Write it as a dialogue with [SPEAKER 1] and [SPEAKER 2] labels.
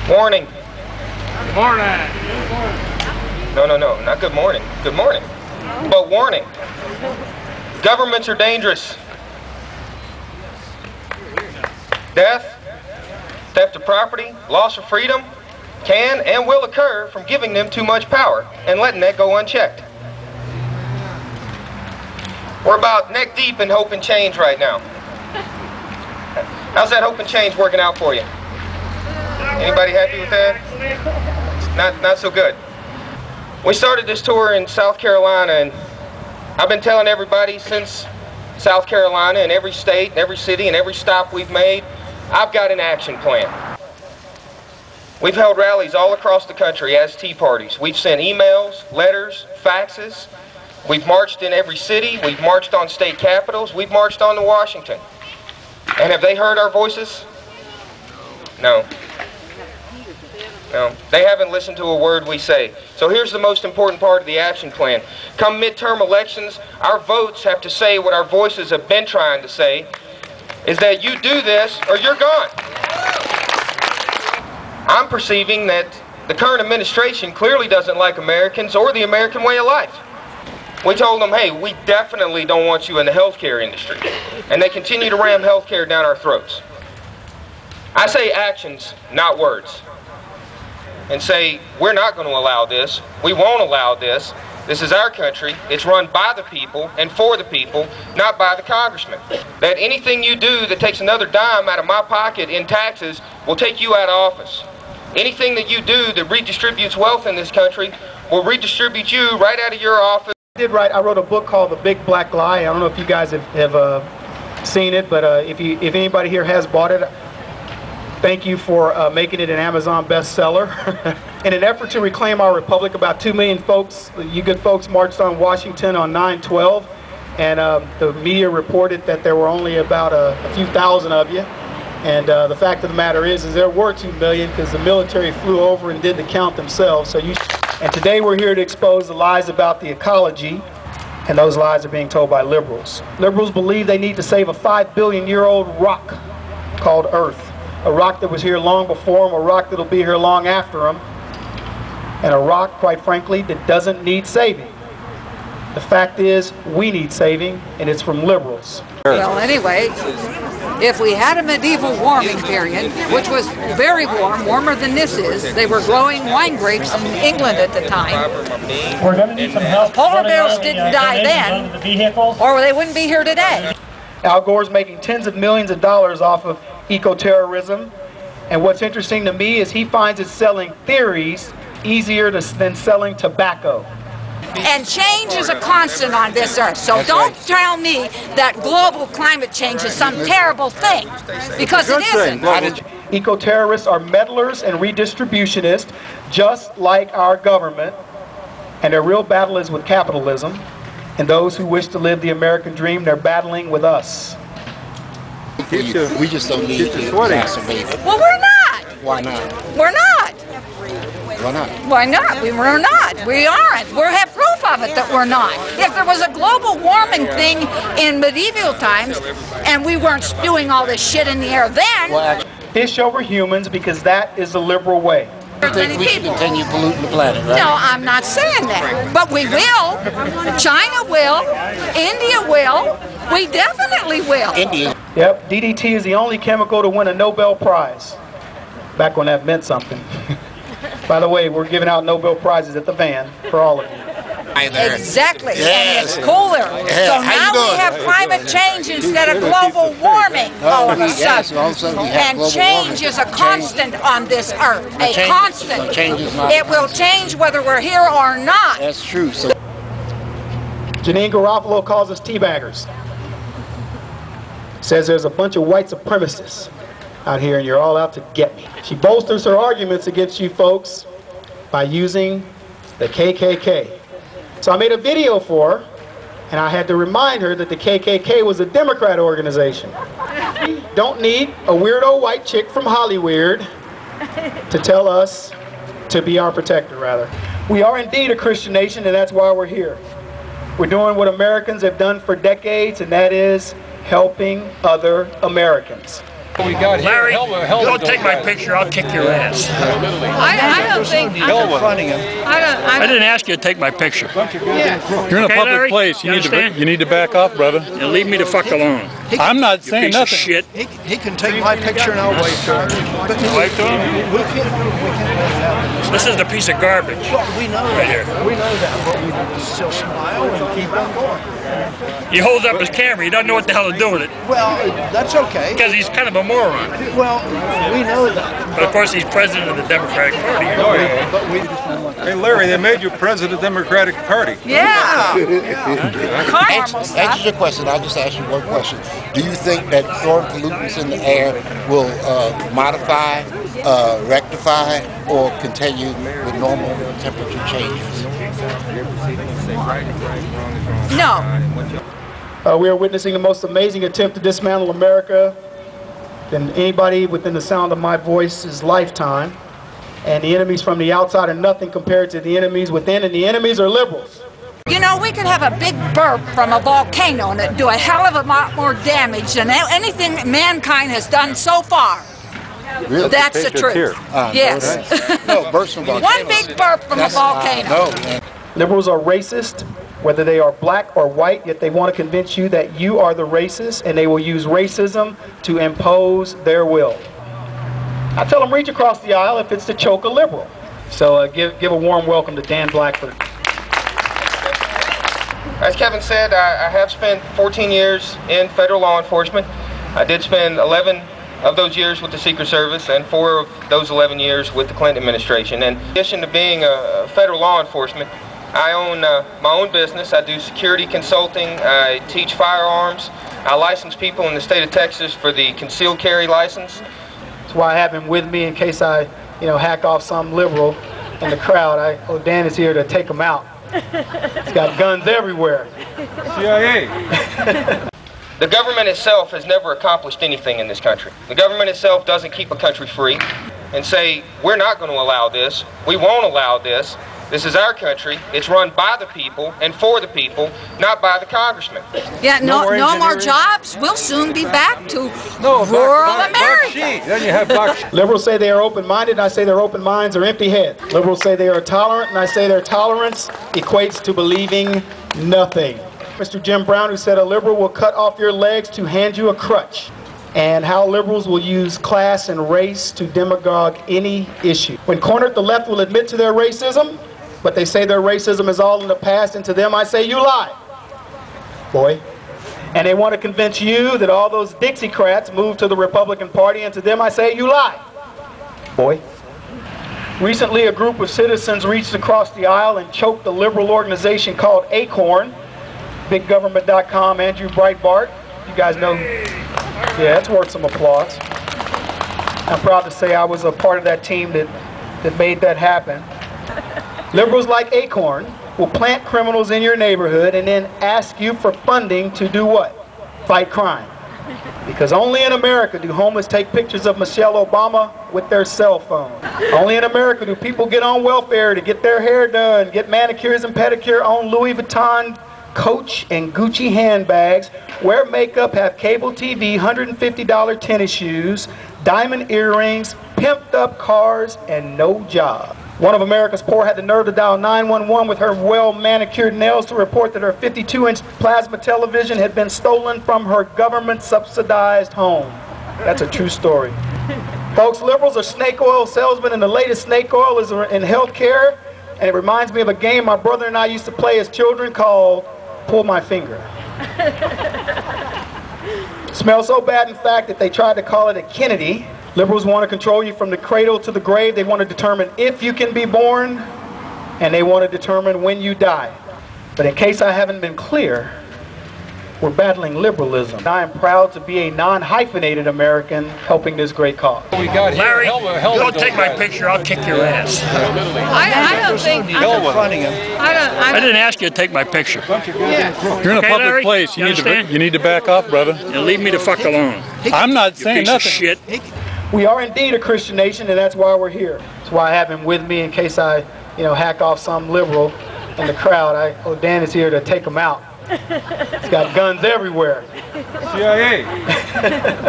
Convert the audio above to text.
[SPEAKER 1] Warning.
[SPEAKER 2] Good morning.
[SPEAKER 1] No, not good morning. Good morning. But warning. Governments are dangerous. Death, theft of property, loss of freedom can and will occur from giving them too much power and letting that go unchecked. We're about neck deep in hope and change right now. How's that hope and change working out for you? Anybody happy with that? Not so good. We started this tour in South Carolina, and I've been telling everybody since South Carolina, and every state, and every city, and every stop we've made, I've got an action plan. We've held rallies all across the country as tea parties. We've sent emails, letters, faxes. We've marched in every city. We've marched on state capitals. We've marched on to Washington. And have they heard our voices? No. No, they haven't listened to a word we say. So here's the most important part of the action plan. Come midterm elections, our votes have to say what our voices have been trying to say, is that you do this or you're gone. I'm perceiving that the current administration clearly doesn't like Americans or the American way of life. We told them, hey, we definitely don't want you in the healthcare industry. And they continue to ram healthcare down our throats. I say actions, not words. And say, we're not going to allow this. We won't allow this. This is our country. It's run by the people and for the people, not by the congressman. That anything you do that takes another dime out of my pocket in taxes will take you out of office. Anything that you do that redistributes wealth in this country will redistribute you right out of your office.
[SPEAKER 3] I wrote a book called The Big Black Lie. I don't know if you guys have seen it, but if anybody here has bought it, thank you for making it an Amazon bestseller. In an effort to reclaim our republic, about 2 million folks, you good folks, marched on Washington on 9/12, and the media reported that there were only about a few thousand of you. And the fact of the matter is there were 2 million because the military flew over and did the count themselves. And today we're here to expose the lies about the ecology, and those lies are being told by liberals. Liberals believe they need to save a 5 billion-year-old rock called Earth. A rock that was here long before them, a rock that'll be here long after them, and a rock, quite frankly, that doesn't need saving. The fact is, we need saving, and it's from liberals.
[SPEAKER 4] Well, anyway, if we had a medieval warming period, which was very warm, warmer than this is, they were growing wine grapes in England at the time.
[SPEAKER 5] We're going to need some help.
[SPEAKER 4] Polar bears didn't die then, or they wouldn't be here today.
[SPEAKER 3] Al Gore's making tens of millions of dollars off of eco-terrorism, and what's interesting to me is he finds it selling theories easier than selling tobacco.
[SPEAKER 4] And change is a constant on this earth, so don't tell me that global climate change is some terrible thing, because it isn't.
[SPEAKER 3] Eco-terrorists are meddlers and redistributionists, just like our government, and their real battle is with capitalism, and those who wish to live the American dream, they're battling with us.
[SPEAKER 6] We just don't need to exacerbate it.
[SPEAKER 4] Well, we're not.
[SPEAKER 6] Why not?
[SPEAKER 4] We're not.
[SPEAKER 6] Why not?
[SPEAKER 4] Why not? We're not. We aren't. We have proof of it that we're not. If there was a global warming thing in medieval times and we weren't spewing all this shit in the air then...
[SPEAKER 3] Fish over humans, because that is the liberal way.
[SPEAKER 6] I think we should continue polluting the planet, right?
[SPEAKER 4] No, I'm not saying that. But we will. China will. India will. We definitely will.
[SPEAKER 6] India.
[SPEAKER 3] Yep, DDT is the only chemical to win a Nobel Prize. Back when that meant something. By the way, we're giving out Nobel Prizes at the van for all of you.
[SPEAKER 4] Exactly,
[SPEAKER 6] yes.
[SPEAKER 4] And it's cooler.
[SPEAKER 6] Yeah.
[SPEAKER 4] So now we have climate change instead of global warming all of a sudden. And change is a constant on this earth, a constant. It will change whether we're here or not.
[SPEAKER 6] That's true. So
[SPEAKER 3] Janine Garofalo calls us Teabaggers. Says there's a bunch of white supremacists out here and you're all out to get me. She bolsters her arguments against you folks by using the KKK. So I made a video for her, and I had to remind her that the KKK was a Democrat organization. Don't need a weirdo white chick from Hollywood to tell us to be our protector, rather. We are indeed a Christian nation, and that's why we're here. We're doing what Americans have done for decades, and that is helping other Americans.
[SPEAKER 2] Larry, don't take my picture. I'll kick your ass.
[SPEAKER 7] I don't think.
[SPEAKER 2] I didn't ask you to take my picture.
[SPEAKER 7] Yeah.
[SPEAKER 5] You're in a public
[SPEAKER 2] Larry?
[SPEAKER 5] place. You need to back off, brother.
[SPEAKER 2] And leave me the fuck alone.
[SPEAKER 5] I'm not saying
[SPEAKER 2] Piece of
[SPEAKER 5] nothing.
[SPEAKER 2] shit.
[SPEAKER 6] He can take my picture and I'll wave to him. But
[SPEAKER 2] Wave to him?
[SPEAKER 6] we can't.
[SPEAKER 2] This is the piece of garbage.
[SPEAKER 6] We know
[SPEAKER 2] Right
[SPEAKER 6] that.
[SPEAKER 2] here.
[SPEAKER 6] We know that. But we still smile and keep on going.
[SPEAKER 2] He holds up his camera. He doesn't know what the hell to do with it.
[SPEAKER 6] Well, that's okay.
[SPEAKER 2] Because he's kind of a moron.
[SPEAKER 6] Well, we know that.
[SPEAKER 2] But of course, he's president of the Democratic Party.
[SPEAKER 6] But we just don't want
[SPEAKER 5] Hey, Larry, they made you president of the Democratic Party.
[SPEAKER 7] Yeah.
[SPEAKER 8] Answer your question. I'll just ask you one question. Do you think that throwing pollutants in the air will modify, rectify, or continue the normal temperature changes?
[SPEAKER 7] No.
[SPEAKER 3] We are witnessing the most amazing attempt to dismantle America than anybody within the sound of my voice's lifetime. And the enemies from the outside are nothing compared to the enemies within, and the enemies are liberals.
[SPEAKER 4] You know, we could have a big burp from a volcano and it'd do a hell of a lot more damage than anything mankind has done so far.
[SPEAKER 8] Really?
[SPEAKER 4] That's the truth. Yes.
[SPEAKER 8] No, burst from volcanoes.
[SPEAKER 4] One big burp from a volcano.
[SPEAKER 8] No.
[SPEAKER 3] Liberals are racist, whether they are black or white, yet they want to convince you that you are the racist, and they will use racism to impose their will. I tell them reach across the aisle if it's to choke a liberal. So give a warm welcome to Dan Blackford.
[SPEAKER 1] As Kevin said, I have spent 14 years in federal law enforcement. I did spend 11 of those years with the Secret Service and 4 of those 11 years with the Clinton administration. And in addition to being a federal law enforcement, I own my own business. I do security consulting. I teach firearms. I license people in the state of Texas for the concealed carry license.
[SPEAKER 3] That's why I have him with me in case I, hack off some liberal in the crowd. Dan is here to take him out. He's got guns everywhere.
[SPEAKER 5] CIA.
[SPEAKER 1] The government itself has never accomplished anything in this country. The government itself doesn't keep a country free and say, we're not going to allow this, we won't allow this. This is our country. It's run by the people and for the people, not by the congressman.
[SPEAKER 4] Yeah, no more jobs. We'll soon be back to rural America.
[SPEAKER 5] Then you have Buck.
[SPEAKER 3] Liberals say they are open-minded, and I say their open minds are empty heads. Liberals say they are tolerant, and I say their tolerance equates to believing nothing. Mr. Jim Brown, who said a liberal will cut off your legs to hand you a crutch, and how liberals will use class and race to demagogue any issue. When cornered, the left will admit to their racism, but they say their racism is all in the past, and to them I say, you lie, boy. And they want to convince you that all those Dixiecrats moved to the Republican Party, and to them I say, you lie, boy. Recently, a group of citizens reached across the aisle and choked the liberal organization called ACORN, BigGovernment.com, Andrew Breitbart. You guys know, yeah, it's worth some applause. I'm proud to say I was a part of that team that made that happen. Liberals like ACORN will plant criminals in your neighborhood and then ask you for funding to do what? Fight crime. Because only in America do homeless take pictures of Michelle Obama with their cell phone. Only in America do people get on welfare to get their hair done, get manicures and pedicure, own Louis Vuitton, Coach, and Gucci handbags, wear makeup, have cable TV, $150 tennis shoes, diamond earrings, pimped up cars, and no job. One of America's poor had the nerve to dial 911 with her well-manicured nails to report that her 52-inch plasma television had been stolen from her government-subsidized home. That's a true story. Folks, liberals are snake oil salesmen, and the latest snake oil is in healthcare, and it reminds me of a game my brother and I used to play as children called Pull My Finger. Smells so bad, in fact, that they tried to call it a Kennedy. Liberals want to control you from the cradle to the grave. They want to determine if you can be born, and they want to determine when you die. But in case I haven't been clear, we're battling liberalism. I am proud to be a non-hyphenated American helping this great cause.
[SPEAKER 2] Larry, don't take my picture. I'll kick your ass.
[SPEAKER 7] I don't think.
[SPEAKER 2] I didn't ask you to take my picture.
[SPEAKER 7] Yeah.
[SPEAKER 5] You're in a public
[SPEAKER 2] Larry?
[SPEAKER 5] place.
[SPEAKER 2] You
[SPEAKER 5] You need to back off, brother.
[SPEAKER 2] And leave me the fuck alone.
[SPEAKER 5] I'm not saying
[SPEAKER 2] Piece of
[SPEAKER 5] nothing.
[SPEAKER 2] shit.
[SPEAKER 3] We are indeed a Christian nation, and that's why we're here. That's why I have him with me in case I, hack off some liberal in the crowd. Dan is here to take him out. He's got guns everywhere.
[SPEAKER 5] CIA.